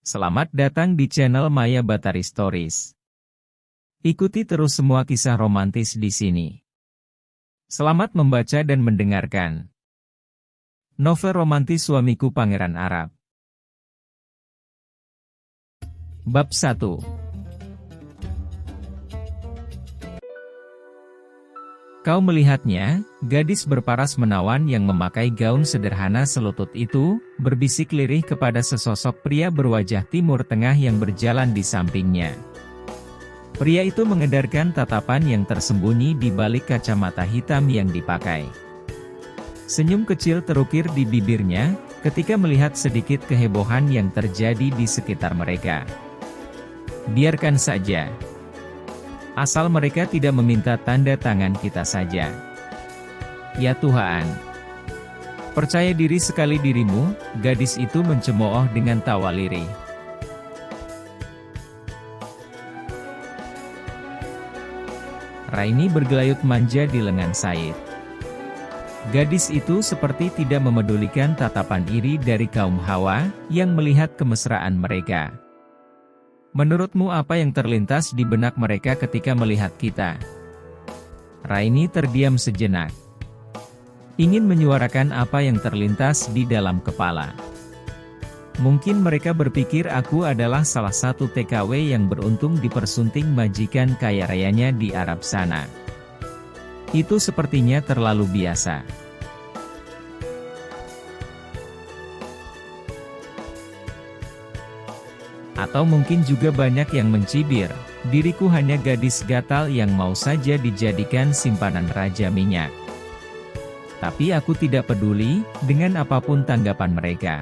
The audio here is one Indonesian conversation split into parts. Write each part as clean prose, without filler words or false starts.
Selamat datang di channel Maya Batari Stories. Ikuti terus semua kisah romantis di sini. Selamat membaca dan mendengarkan. Novel romantis Suamiku Pangeran Arab. Bab 1. Kau melihatnya, gadis berparas menawan yang memakai gaun sederhana selutut itu, berbisik lirih kepada sesosok pria berwajah Timur Tengah yang berjalan di sampingnya. Pria itu mengedarkan tatapan yang tersembunyi di balik kacamata hitam yang dipakai. Senyum kecil terukir di bibirnya, ketika melihat sedikit kehebohan yang terjadi di sekitar mereka. Biarkan saja. Asal mereka tidak meminta tanda tangan kita saja. Ya Tuhan. Percaya diri sekali dirimu, gadis itu mencemooh dengan tawa lirih. Raini bergelayut manja di lengan Said. Gadis itu seperti tidak memedulikan tatapan iri dari kaum Hawa, yang melihat kemesraan mereka. Menurutmu apa yang terlintas di benak mereka ketika melihat kita? Raini terdiam sejenak. Ingin menyuarakan apa yang terlintas di dalam kepala. Mungkin mereka berpikir aku adalah salah satu TKW yang beruntung dipersunting majikan kaya rayanya di Arab sana. Itu sepertinya terlalu biasa. Atau mungkin juga banyak yang mencibir, diriku hanya gadis gatal yang mau saja dijadikan simpanan raja minyak. Tapi aku tidak peduli, dengan apapun tanggapan mereka.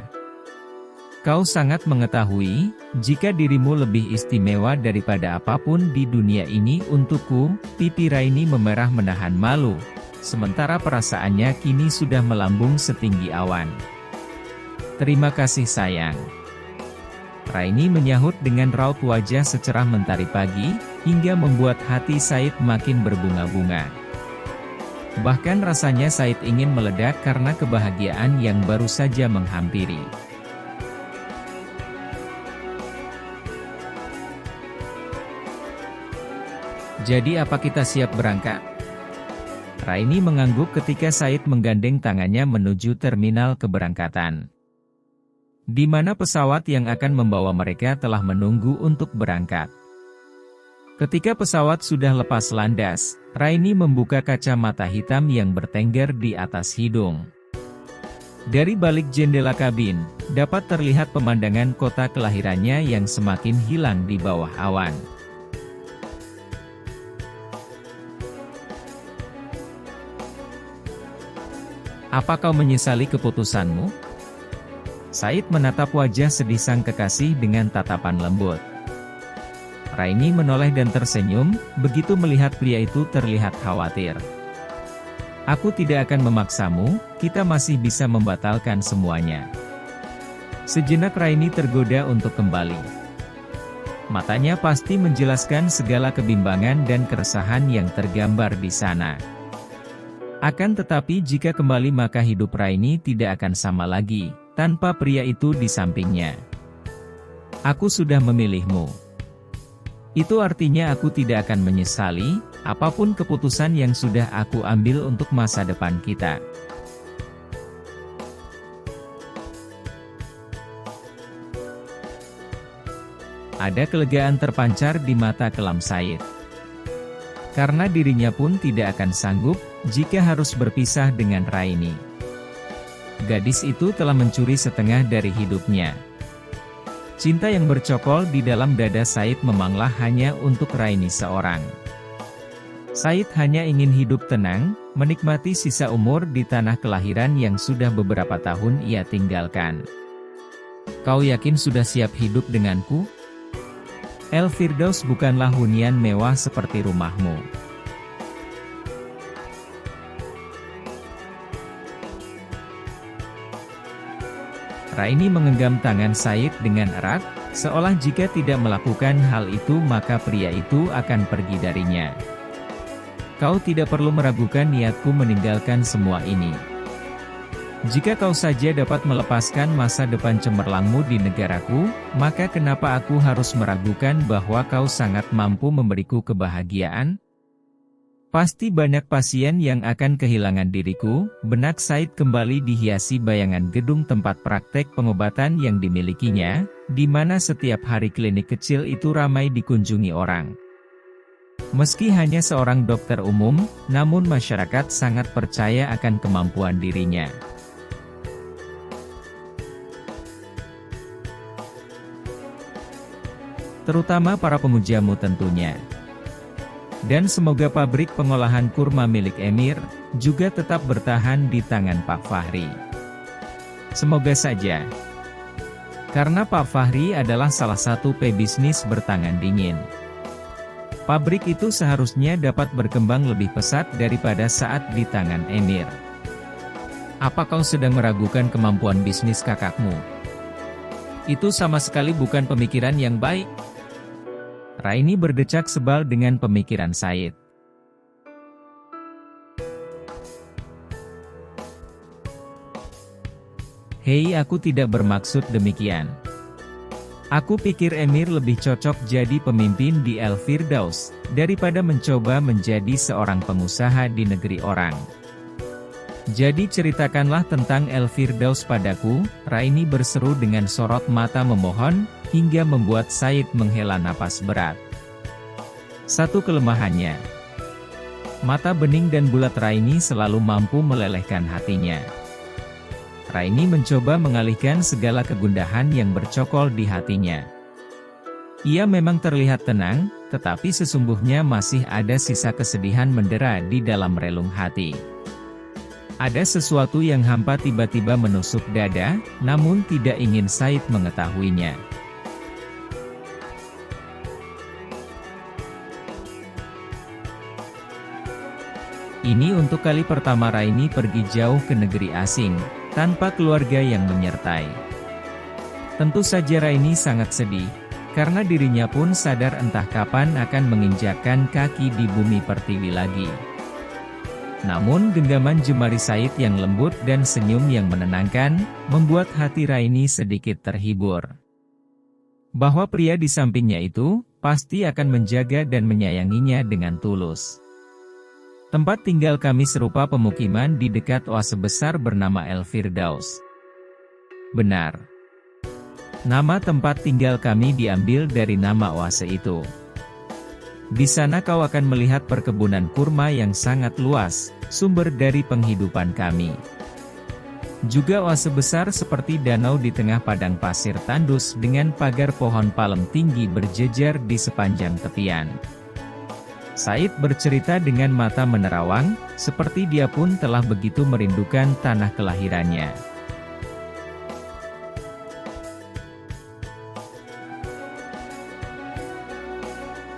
Kau sangat mengetahui, jika dirimu lebih istimewa daripada apapun di dunia ini untukku, pipi Raini memerah menahan malu, sementara perasaannya kini sudah melambung setinggi awan. Terima kasih sayang. Raini menyahut dengan raut wajah secerah mentari pagi, hingga membuat hati Said makin berbunga-bunga. Bahkan rasanya Said ingin meledak karena kebahagiaan yang baru saja menghampiri. Jadi apa kita siap berangkat? Raini mengangguk ketika Said menggandeng tangannya menuju terminal keberangkatan. Di mana pesawat yang akan membawa mereka telah menunggu untuk berangkat. Ketika pesawat sudah lepas landas, Raini membuka kacamata hitam yang bertengger di atas hidung. Dari balik jendela kabin, dapat terlihat pemandangan kota kelahirannya yang semakin hilang di bawah awan. Apa kau menyesali keputusanmu? Said menatap wajah sedih sang kekasih dengan tatapan lembut. Raini menoleh dan tersenyum, begitu melihat pria itu terlihat khawatir. Aku tidak akan memaksamu, kita masih bisa membatalkan semuanya. Sejenak Raini tergoda untuk kembali. Matanya pasti menjelaskan segala kebimbangan dan keresahan yang tergambar di sana. Akan tetapi jika kembali maka hidup Raini tidak akan sama lagi, tanpa pria itu di sampingnya. Aku sudah memilihmu. Itu artinya aku tidak akan menyesali, apapun keputusan yang sudah aku ambil untuk masa depan kita. Ada kelegaan terpancar di mata kelam Said. Karena dirinya pun tidak akan sanggup, jika harus berpisah dengan Raini. Gadis itu telah mencuri setengah dari hidupnya. Cinta yang bercokol di dalam dada Said memanglah hanya untuk Raini seorang. Said hanya ingin hidup tenang, menikmati sisa umur di tanah kelahiran yang sudah beberapa tahun ia tinggalkan. Kau yakin sudah siap hidup denganku? El Firdaus bukanlah hunian mewah seperti rumahmu. Raini menggenggam tangan Said dengan erat, seolah jika tidak melakukan hal itu maka pria itu akan pergi darinya. Kau tidak perlu meragukan niatku meninggalkan semua ini. Jika kau saja dapat melepaskan masa depan cemerlangmu di negaraku, maka kenapa aku harus meragukan bahwa kau sangat mampu memberiku kebahagiaan? Pasti banyak pasien yang akan kehilangan diriku. Benak Said kembali dihiasi bayangan gedung tempat praktek pengobatan yang dimilikinya, di mana setiap hari klinik kecil itu ramai dikunjungi orang. Meski hanya seorang dokter umum, namun masyarakat sangat percaya akan kemampuan dirinya. Terutama para pemujamu tentunya. Dan semoga pabrik pengolahan kurma milik Emir, juga tetap bertahan di tangan Pak Fahri. Semoga saja. Karena Pak Fahri adalah salah satu pebisnis bertangan dingin. Pabrik itu seharusnya dapat berkembang lebih pesat daripada saat di tangan Emir. Apa kau sedang meragukan kemampuan bisnis kakakmu? Itu sama sekali bukan pemikiran yang baik. Raini berdecak sebal dengan pemikiran Said. Hei, aku tidak bermaksud demikian. Aku pikir Emir lebih cocok jadi pemimpin di El Firdaus, daripada mencoba menjadi seorang pengusaha di negeri orang. Jadi ceritakanlah tentang El Firdaus padaku, Raini berseru dengan sorot mata memohon, hingga membuat Said menghela napas berat. Satu kelemahannya. Mata bening dan bulat Raini selalu mampu melelehkan hatinya. Raini mencoba mengalihkan segala kegundahan yang bercokol di hatinya. Ia memang terlihat tenang, tetapi sesungguhnya masih ada sisa kesedihan mendera di dalam relung hati. Ada sesuatu yang hampa tiba-tiba menusuk dada, namun tidak ingin Said mengetahuinya. Ini untuk kali pertama Raini pergi jauh ke negeri asing, tanpa keluarga yang menyertai. Tentu saja Raini sangat sedih, karena dirinya pun sadar entah kapan akan menginjakkan kaki di bumi pertiwi lagi. Namun genggaman jemari Said yang lembut dan senyum yang menenangkan, membuat hati Raini sedikit terhibur. Bahwa pria di sampingnya itu, pasti akan menjaga dan menyayanginya dengan tulus. Tempat tinggal kami serupa pemukiman di dekat oase besar bernama El Firdaus. Benar. Nama tempat tinggal kami diambil dari nama oase itu. Di sana kau akan melihat perkebunan kurma yang sangat luas, sumber dari penghidupan kami. Juga oase besar seperti danau di tengah padang pasir tandus dengan pagar pohon palem tinggi berjejer di sepanjang tepian. Said bercerita dengan mata menerawang, seperti dia pun telah begitu merindukan tanah kelahirannya.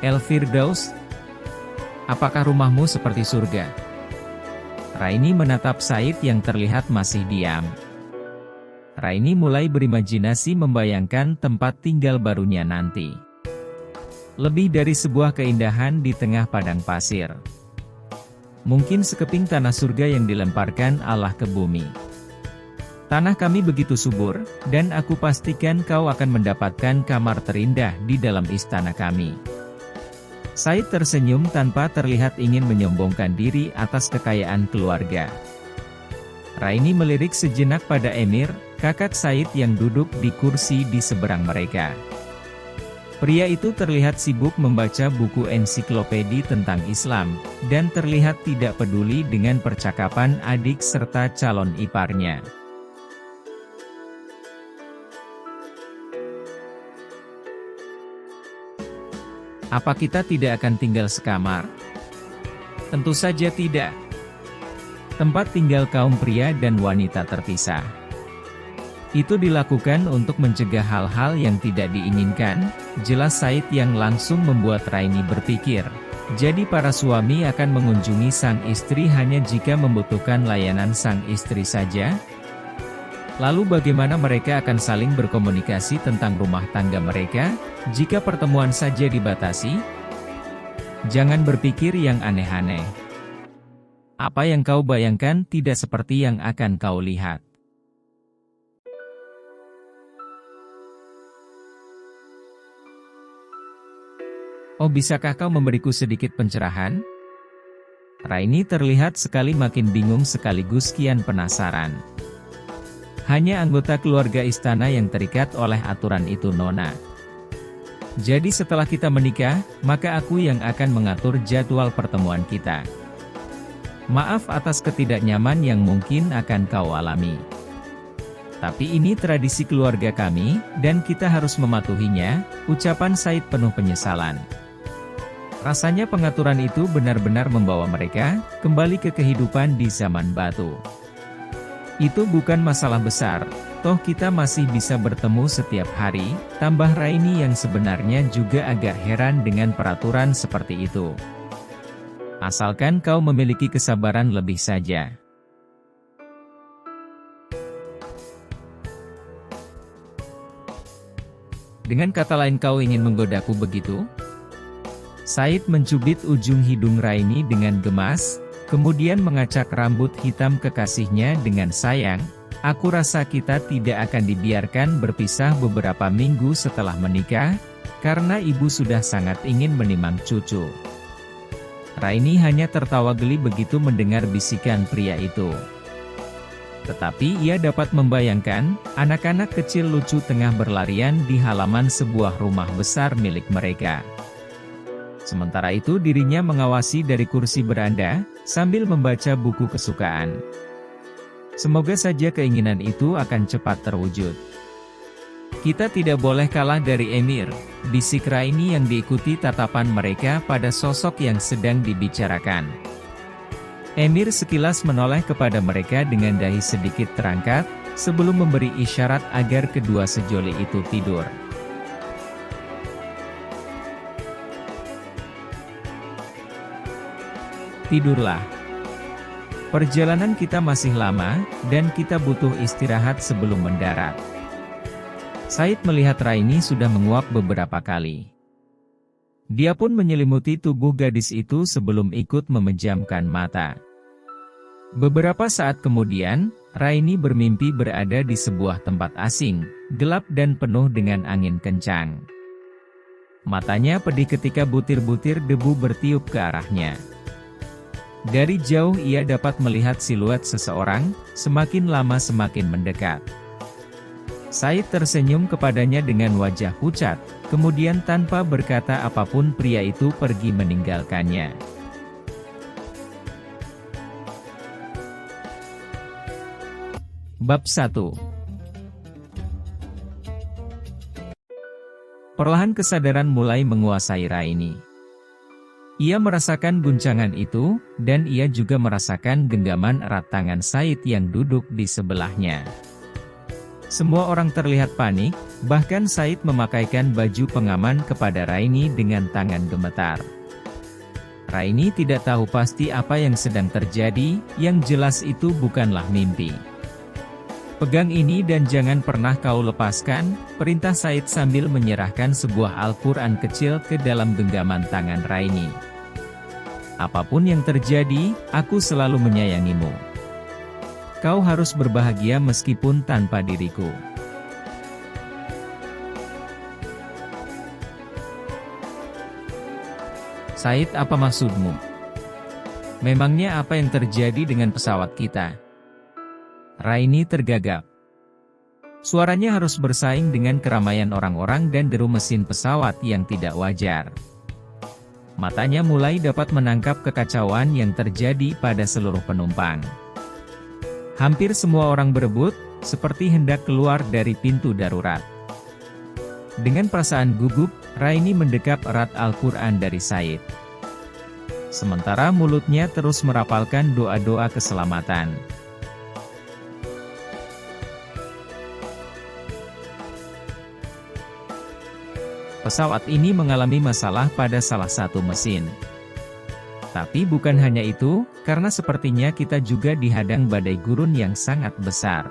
El Firdaus? Apakah rumahmu seperti surga? Raini menatap Said yang terlihat masih diam. Raini mulai berimajinasi membayangkan tempat tinggal barunya nanti. Lebih dari sebuah keindahan di tengah padang pasir. Mungkin sekeping tanah surga yang dilemparkan Allah ke bumi. Tanah kami begitu subur, dan aku pastikan kau akan mendapatkan kamar terindah di dalam istana kami. Said tersenyum tanpa terlihat ingin menyombongkan diri atas kekayaan keluarga. Raini melirik sejenak pada Emir, kakak Said yang duduk di kursi di seberang mereka. Pria itu terlihat sibuk membaca buku ensiklopedi tentang Islam, dan terlihat tidak peduli dengan percakapan adik serta calon iparnya. Apa kita tidak akan tinggal sekamar? Tentu saja tidak. Tempat tinggal kaum pria dan wanita terpisah. Itu dilakukan untuk mencegah hal-hal yang tidak diinginkan, jelas Said yang langsung membuat Raini berpikir. Jadi para suami akan mengunjungi sang istri hanya jika membutuhkan layanan sang istri saja? Lalu bagaimana mereka akan saling berkomunikasi tentang rumah tangga mereka, jika pertemuan saja dibatasi? Jangan berpikir yang aneh-aneh. Apa yang kau bayangkan tidak seperti yang akan kau lihat. Oh, bisakah kau memberiku sedikit pencerahan? Raini terlihat sekali makin bingung sekaligus kian penasaran. Hanya anggota keluarga istana yang terikat oleh aturan itu, Nona. Jadi setelah kita menikah, maka aku yang akan mengatur jadwal pertemuan kita. Maaf atas ketidaknyaman yang mungkin akan kau alami. Tapi ini tradisi keluarga kami, dan kita harus mematuhinya, ucapan Said penuh penyesalan. Rasanya pengaturan itu benar-benar membawa mereka kembali ke kehidupan di zaman batu. Itu bukan masalah besar, toh kita masih bisa bertemu setiap hari, tambah Raini yang sebenarnya juga agak heran dengan peraturan seperti itu. Asalkan kau memiliki kesabaran lebih saja. Dengan kata lain kau ingin menggodaku begitu? Said mencubit ujung hidung Raini dengan gemas, kemudian mengacak rambut hitam kekasihnya dengan sayang. Aku rasa kita tidak akan dibiarkan berpisah beberapa minggu setelah menikah, karena ibu sudah sangat ingin menimang cucu. Raini hanya tertawa geli begitu mendengar bisikan pria itu. Tetapi ia dapat membayangkan, anak-anak kecil lucu tengah berlarian di halaman sebuah rumah besar milik mereka. Sementara itu dirinya mengawasi dari kursi beranda, sambil membaca buku kesukaan. Semoga saja keinginan itu akan cepat terwujud. Kita tidak boleh kalah dari Emir, bisik Raini yang diikuti tatapan mereka pada sosok yang sedang dibicarakan. Emir sekilas menoleh kepada mereka dengan dahi sedikit terangkat, sebelum memberi isyarat agar kedua sejoli itu tidur. Tidurlah. Perjalanan kita masih lama, dan kita butuh istirahat sebelum mendarat. Said melihat Raini sudah menguap beberapa kali. Dia pun menyelimuti tubuh gadis itu sebelum ikut memejamkan mata. Beberapa saat kemudian, Raini bermimpi berada di sebuah tempat asing, gelap dan penuh dengan angin kencang. Matanya pedih ketika butir-butir debu bertiup ke arahnya. Dari jauh ia dapat melihat siluet seseorang, semakin lama semakin mendekat. Said tersenyum kepadanya dengan wajah pucat, kemudian tanpa berkata apapun pria itu pergi meninggalkannya. Bab 1. Perlahan kesadaran mulai menguasai Raini. Ia merasakan guncangan itu, dan ia juga merasakan genggaman erat tangan Said yang duduk di sebelahnya. Semua orang terlihat panik, bahkan Said memakaikan baju pengaman kepada Raini dengan tangan gemetar. Raini tidak tahu pasti apa yang sedang terjadi, yang jelas itu bukanlah mimpi. Pegang ini dan jangan pernah kau lepaskan, perintah Said sambil menyerahkan sebuah Al-Quran kecil ke dalam genggaman tangan Raini. Apapun yang terjadi, aku selalu menyayangimu. Kau harus berbahagia meskipun tanpa diriku. Said, apa maksudmu? Memangnya apa yang terjadi dengan pesawat kita? Raini tergagap. Suaranya harus bersaing dengan keramaian orang-orang dan deru mesin pesawat yang tidak wajar. Matanya mulai dapat menangkap kekacauan yang terjadi pada seluruh penumpang. Hampir semua orang berebut, seperti hendak keluar dari pintu darurat. Dengan perasaan gugup, Raini mendekap erat Al-Quran dari Said. Sementara mulutnya terus merapalkan doa-doa keselamatan. Pesawat ini mengalami masalah pada salah satu mesin. Tapi bukan hanya itu, karena sepertinya kita juga dihadang badai gurun yang sangat besar.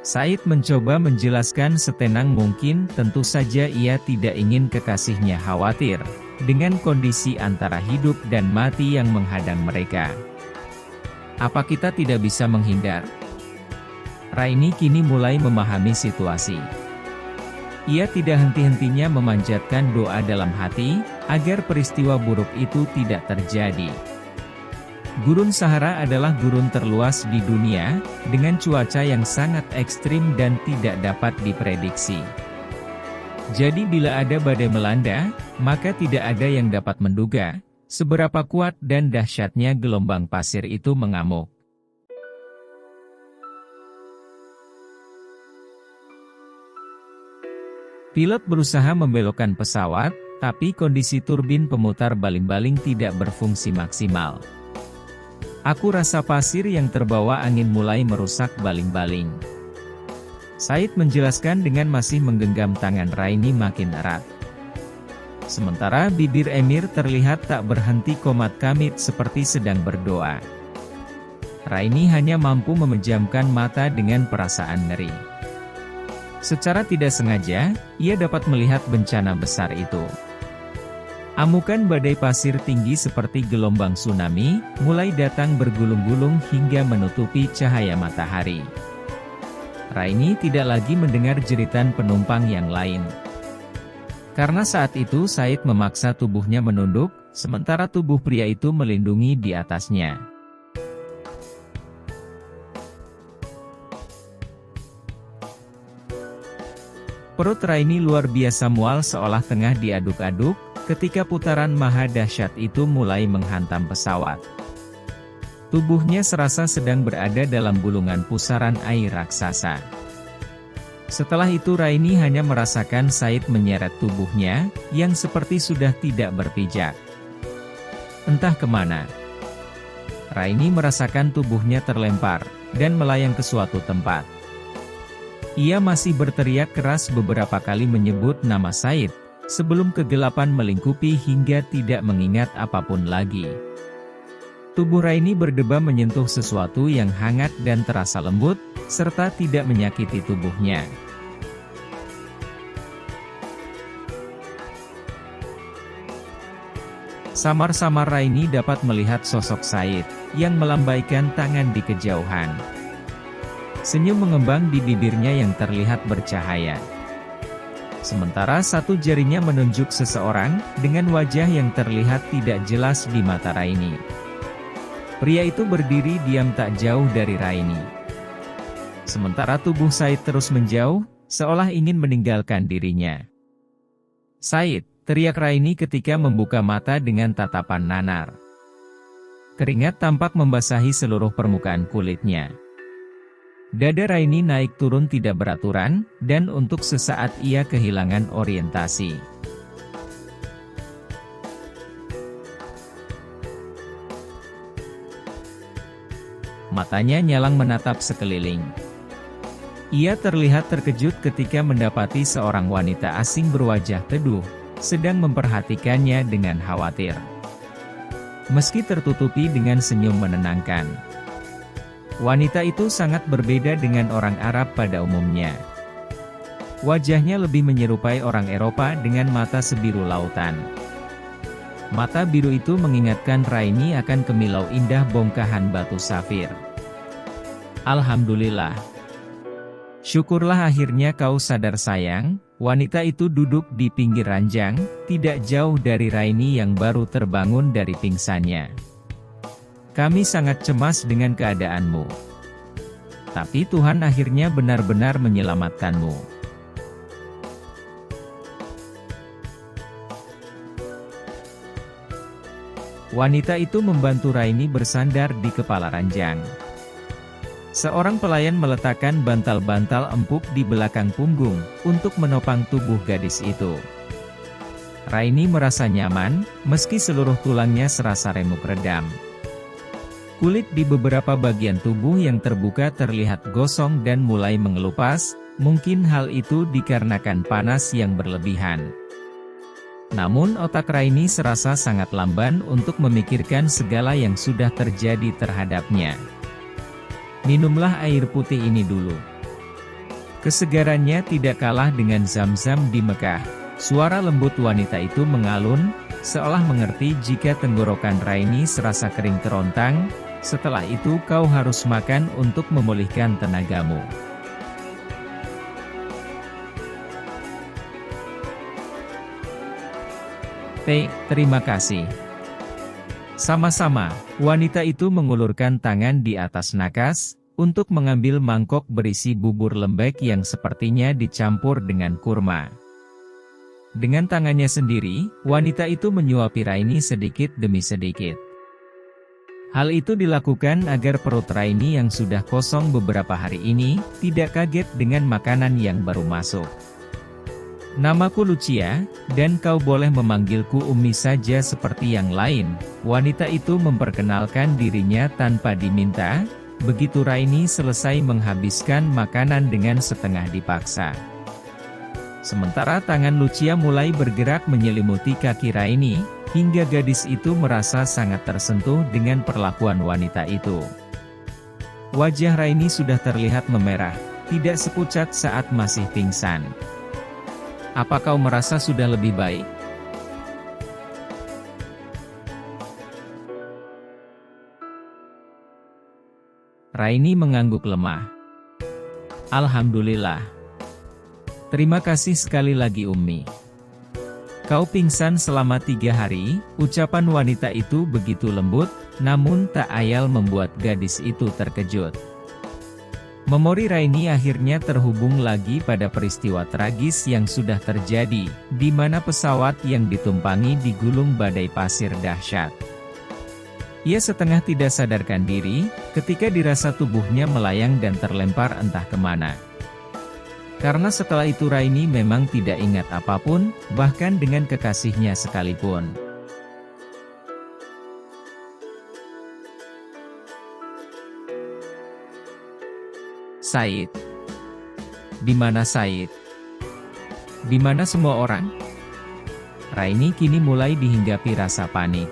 Said mencoba menjelaskan setenang mungkin, tentu saja ia tidak ingin kekasihnya khawatir, dengan kondisi antara hidup dan mati yang menghadang mereka. Apa kita tidak bisa menghindar? Raini kini mulai memahami situasi. Ia tidak henti-hentinya memanjatkan doa dalam hati, agar peristiwa buruk itu tidak terjadi. Gurun Sahara adalah gurun terluas di dunia, dengan cuaca yang sangat ekstrim dan tidak dapat diprediksi. Jadi bila ada badai melanda, maka tidak ada yang dapat menduga seberapa kuat dan dahsyatnya gelombang pasir itu mengamuk. Pilot berusaha membelokkan pesawat, tapi kondisi turbin pemutar baling-baling tidak berfungsi maksimal. Aku rasa pasir yang terbawa angin mulai merusak baling-baling. Said menjelaskan dengan masih menggenggam tangan Raini makin erat. Sementara bibir Emir terlihat tak berhenti komat kamit seperti sedang berdoa. Raini hanya mampu memejamkan mata dengan perasaan ngeri. Secara tidak sengaja, ia dapat melihat bencana besar itu. Amukan badai pasir tinggi seperti gelombang tsunami, mulai datang bergulung-gulung hingga menutupi cahaya matahari. Raini tidak lagi mendengar jeritan penumpang yang lain. Karena saat itu Said memaksa tubuhnya menunduk, sementara tubuh pria itu melindungi di atasnya. Perut Raini luar biasa mual seolah tengah diaduk-aduk, ketika putaran maha dahsyat itu mulai menghantam pesawat. Tubuhnya serasa sedang berada dalam gulungan pusaran air raksasa. Setelah itu Raini hanya merasakan Said menyeret tubuhnya, yang seperti sudah tidak berpijak. Entah kemana. Raini merasakan tubuhnya terlempar, dan melayang ke suatu tempat. Ia masih berteriak keras beberapa kali menyebut nama Said, sebelum kegelapan melingkupi hingga tidak mengingat apapun lagi. Tubuh Raini berdeba menyentuh sesuatu yang hangat dan terasa lembut, serta tidak menyakiti tubuhnya. Samar-samar Raini dapat melihat sosok Said, yang melambaikan tangan di kejauhan. Senyum mengembang di bibirnya yang terlihat bercahaya. Sementara satu jarinya menunjuk seseorang, dengan wajah yang terlihat tidak jelas di mata Raini. Pria itu berdiri diam tak jauh dari Raini. Sementara tubuh Said terus menjauh, seolah ingin meninggalkan dirinya. "Said!" teriak Raini ketika membuka mata dengan tatapan nanar. Keringat tampak membasahi seluruh permukaan kulitnya. Dada Raini naik turun tidak beraturan, dan untuk sesaat ia kehilangan orientasi. Matanya nyalang menatap sekeliling. Ia terlihat terkejut ketika mendapati seorang wanita asing berwajah teduh, sedang memperhatikannya dengan khawatir. Meski tertutupi dengan senyum menenangkan. Wanita itu sangat berbeda dengan orang Arab pada umumnya. Wajahnya lebih menyerupai orang Eropa dengan mata sebiru lautan. Mata biru itu mengingatkan Raini akan kemilau indah bongkahan batu safir. "Alhamdulillah. Syukurlah akhirnya kau sadar sayang." Wanita itu duduk di pinggir ranjang, tidak jauh dari Raini yang baru terbangun dari pingsannya. "Kami sangat cemas dengan keadaanmu. Tapi Tuhan akhirnya benar-benar menyelamatkanmu." Wanita itu membantu Raini bersandar di kepala ranjang. Seorang pelayan meletakkan bantal-bantal empuk di belakang punggung, untuk menopang tubuh gadis itu. Raini merasa nyaman, meski seluruh tulangnya serasa remuk redam. Kulit di beberapa bagian tubuh yang terbuka terlihat gosong dan mulai mengelupas, mungkin hal itu dikarenakan panas yang berlebihan. Namun otak Raini serasa sangat lamban untuk memikirkan segala yang sudah terjadi terhadapnya. "Minumlah air putih ini dulu. Kesegarannya tidak kalah dengan zam-zam di Mekah." Suara lembut wanita itu mengalun, seolah mengerti jika tenggorokan Raini serasa kering kerontang. "Setelah itu kau harus makan untuk memulihkan tenagamu." Terima kasih. Sama-sama, wanita itu mengulurkan tangan di atas nakas, untuk mengambil mangkok berisi bubur lembek yang sepertinya dicampur dengan kurma. Dengan tangannya sendiri, wanita itu menyuapi Raini sedikit demi sedikit. Hal itu dilakukan agar perut Raini yang sudah kosong beberapa hari ini, tidak kaget dengan makanan yang baru masuk. Namaku Lucia, dan kau boleh memanggilku Umi saja seperti yang lain. Wanita itu memperkenalkan dirinya tanpa diminta, begitu Raini selesai menghabiskan makanan dengan setengah dipaksa. Sementara tangan Lucia mulai bergerak menyelimuti kaki Raini, hingga gadis itu merasa sangat tersentuh dengan perlakuan wanita itu. Wajah Raini sudah terlihat memerah, tidak sepucat saat masih pingsan. Apa kau merasa sudah lebih baik? Raini mengangguk lemah. Alhamdulillah. Terima kasih sekali lagi Umi. Kau pingsan selama 3 hari, ucapan wanita itu begitu lembut, namun tak ayal membuat gadis itu terkejut. Memori Raini akhirnya terhubung lagi pada peristiwa tragis yang sudah terjadi, di mana pesawat yang ditumpangi digulung badai pasir dahsyat. Ia setengah tidak sadarkan diri, ketika dirasa tubuhnya melayang dan terlempar entah kemana. Karena setelah itu Raini memang tidak ingat apapun, bahkan dengan kekasihnya sekalipun. Said. Di mana Said? Di mana semua orang? Raini kini mulai dihinggapi rasa panik.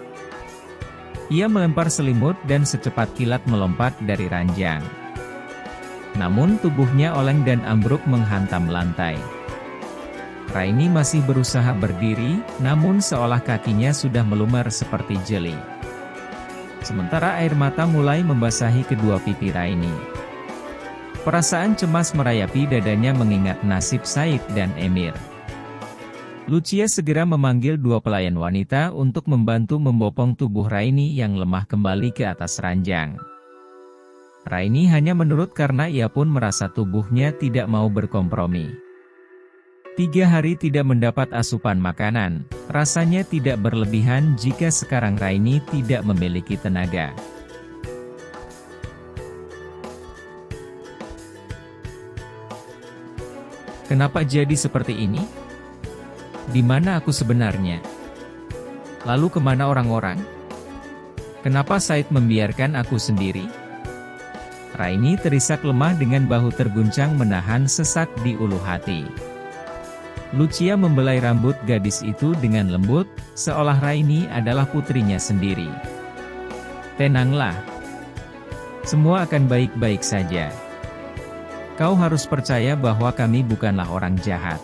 Ia melempar selimut dan secepat kilat melompat dari ranjang. Namun tubuhnya oleng dan ambruk menghantam lantai. Raini masih berusaha berdiri, namun seolah kakinya sudah melumar seperti jeli. Sementara air mata mulai membasahi kedua pipi Raini. Perasaan cemas merayapi dadanya mengingat nasib Said dan Emir. Lucia segera memanggil 2 pelayan wanita untuk membantu membopong tubuh Raini yang lemah kembali ke atas ranjang. Raini hanya menurut karena ia pun merasa tubuhnya tidak mau berkompromi. 3 hari tidak mendapat asupan makanan, rasanya tidak berlebihan jika sekarang Raini tidak memiliki tenaga. Kenapa jadi seperti ini? Di mana aku sebenarnya? Lalu kemana orang-orang? Kenapa Said membiarkan aku sendiri? Raini terisak lemah dengan bahu terguncang menahan sesak di ulu hati. Lucia membelai rambut gadis itu dengan lembut, seolah Raini adalah putrinya sendiri. Tenanglah. Semua akan baik-baik saja. Kau harus percaya bahwa kami bukanlah orang jahat.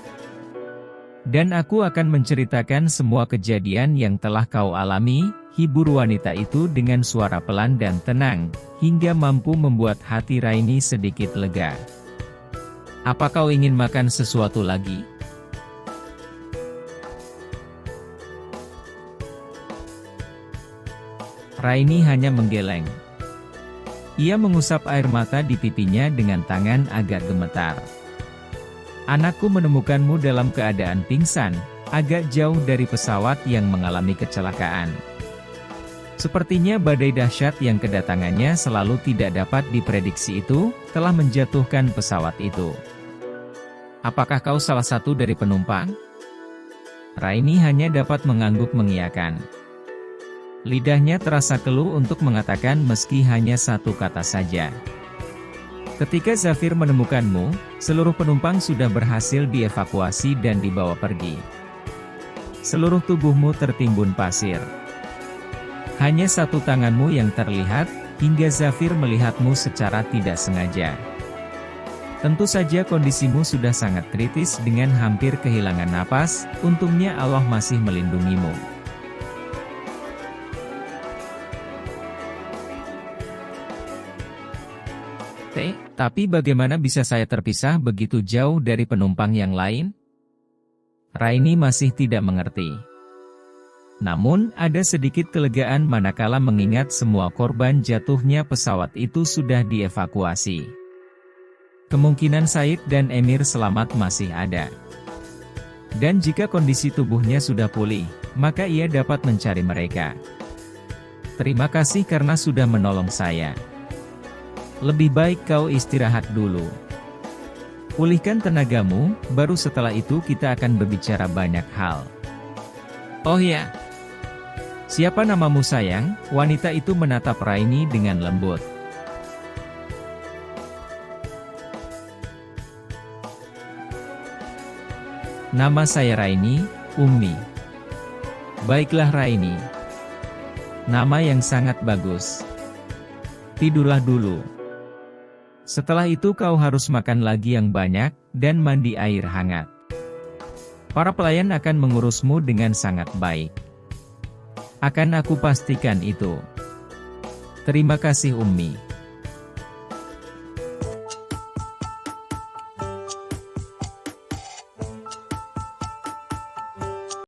Dan aku akan menceritakan semua kejadian yang telah kau alami, hibur wanita itu dengan suara pelan dan tenang, hingga mampu membuat hati Raini sedikit lega. Apa kau ingin makan sesuatu lagi? Raini hanya menggeleng. Ia mengusap air mata di pipinya dengan tangan agak gemetar. Anakku menemukanmu dalam keadaan pingsan, agak jauh dari pesawat yang mengalami kecelakaan. Sepertinya badai dahsyat yang kedatangannya selalu tidak dapat diprediksi itu, telah menjatuhkan pesawat itu. Apakah kau salah satu dari penumpang? Raini hanya dapat mengangguk mengiyakan. Lidahnya terasa keluh untuk mengatakan meski hanya satu kata saja. Ketika Zafir menemukanmu, seluruh penumpang sudah berhasil dievakuasi dan dibawa pergi. Seluruh tubuhmu tertimbun pasir. Hanya satu tanganmu yang terlihat, hingga Zafir melihatmu secara tidak sengaja. Tentu saja kondisimu sudah sangat kritis dengan hampir kehilangan napas, untungnya Allah masih melindungimu. Tapi bagaimana bisa saya terpisah begitu jauh dari penumpang yang lain? Raini masih tidak mengerti. Namun, ada sedikit kelegaan manakala mengingat semua korban jatuhnya pesawat itu sudah dievakuasi. Kemungkinan Said dan Emir selamat masih ada. Dan jika kondisi tubuhnya sudah pulih, maka ia dapat mencari mereka. Terima kasih karena sudah menolong saya. Lebih baik kau istirahat dulu. Pulihkan tenagamu, baru setelah itu kita akan berbicara banyak hal. Oh ya. Siapa namamu sayang? Wanita itu menatap Raini dengan lembut. Nama saya Raini, Ummi. Baiklah Raini. Nama yang sangat bagus. Tidurlah dulu. Setelah itu kau harus makan lagi yang banyak, dan mandi air hangat. Para pelayan akan mengurusmu dengan sangat baik. Akan aku pastikan itu. Terima kasih Ummi.